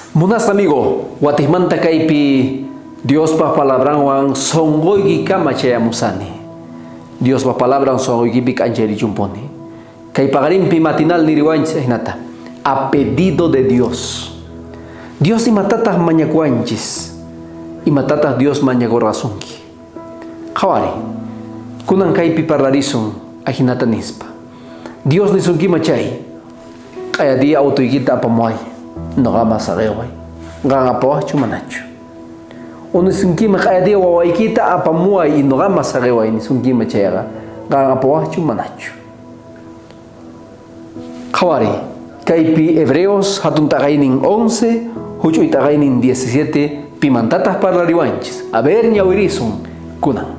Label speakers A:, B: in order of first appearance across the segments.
A: Munas amigo, watismanta kaypi Dios pa palabranwan songoyki kama chayamusani. Dios pa palabran songoykipi kancheri chumponi. Kay pagarimpi matinal niriwanchis hinata. A pedido de Dios. Dios imatatas mañakuanchis. Imatatas Dios mañagorazunki. Khawari. Kunan kaypi parlarisun ahinata nispa. Dios nisunki machay. Kaya di autoykita apamuay. Nogama sareway. Gangapo chumanacho. Ono sungkima kaya dia wawaikita apamuay inogama sareway ni sungkima chayga. Gangapo chumanacho. Khawari. Kaypi Hebreos hatun tagainin 11, hucho itagainin 17, pimantatas parlariwanchis. A ver ñawirisun kunan.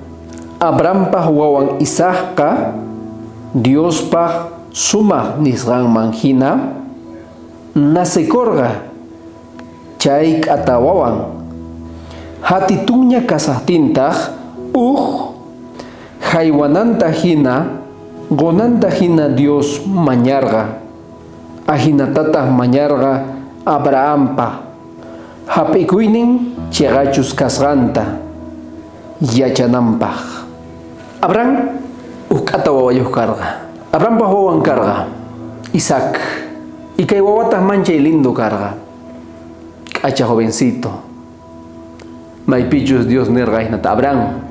A: Abraham pa huwawan Isaac ka, Dios pa sumah nisran manhina, nasekorga chaik atawawan hatitunya kasahtintaj haywananta hina gonanta hina Dios mañarga ahinatatah mañarga Abraham pa hapikuinin chegachus kasranta yachanampaj Abraham ukatawawayuh karga Abraham pa huwawan karga Isaac y kay wawatas mancha y lindo carga. Cacha jovencito. Maipichus Dios nergais nata Abraham.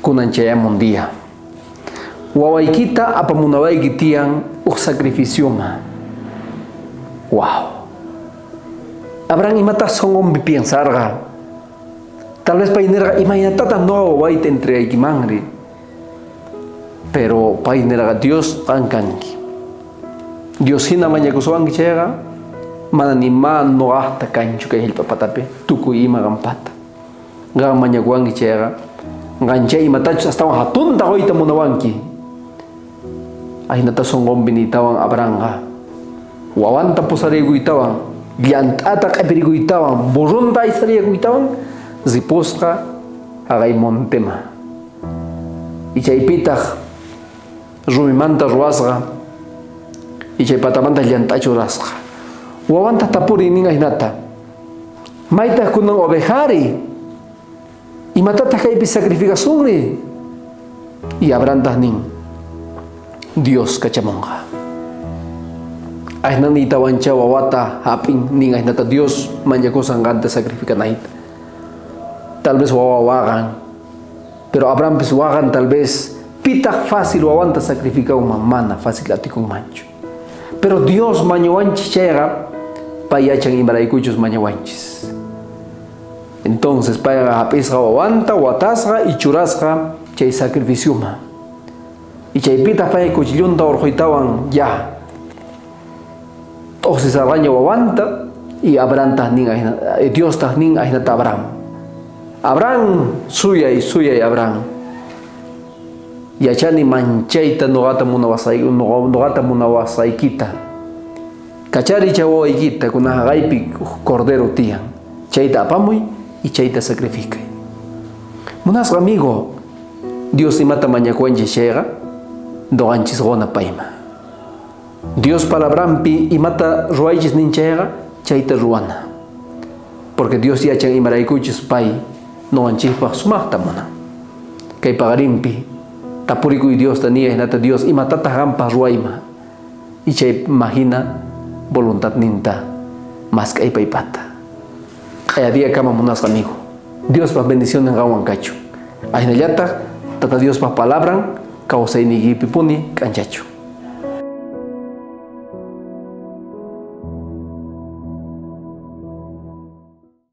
A: Kunanchaya mundia. Wawaikita apamunaway gitiang sacrificio ma. Wow. Abraham imata songom bipiansarga. Tal vez painerga imaginatata no wawait entre aikimangri. Pero painerga Dios ankanki. Dios hina mañakusuan kichega mananima no hasta kanchu kay hilpapatape tukuyima gampata ga mañakuan kichega gancha imatachus hasta hatun tagoita munawanki ay natasongom binitawan abranga wawanta pusarego itawan liantata kapirigo itawan burunta isarego itawan ziposqa agay montema ichaypitaq rumimanta ruasqa Ichay patamanta llantachu rasqa. Wawanta tapuri ninga hinata. Maita kunang ovejari. Imatata kaypi sacrificasunri. Y abrantah ning. Dios kachamonga. Ahnan itawancha wawata haping ninga hinata Dios manyakusang ganta sacrificanait. Tal vez wawawagan. Pero Abraham pisuwagan tal vez pitak fácil wawanta sacrifica umamana fácil atikong mancho. Pero Dios mañawanchis chayga payachan imaraykuchus mañawanchis. Entonces payga hapisqa wawanta watasqa y churasqa chay sacrificio ma. Y chaypita pay kuchillunta urquytawan ya. Toqsis arraña wawanta y Abraham tahnin Dios tahnin ahinata Abraham. Abraham suyay Abraham. Yachani manchaita nogata munawasaykita kachari chawaykita kuna hagaypi cordero tiyan chayta apamuy y chayta sacrificay munasqa amigo Dios imata mañakuanchis chayqa doqanchis qona payma Dios palabrampi imata ruwaychis nin chayqa chayta ruwana porque Dios yachan imaraykuchis pay noqanchispaq sumaqta munan kay pagarimpi tapuriku Dios tania hinata Dios imatata gampa ruayma y chay imagina voluntad ninta más que pata kaya dia kama munas amigo Dios pa bendición en gawan kachu ahinallata tata Dios pa palabran kausay ni gipipuni kanchachu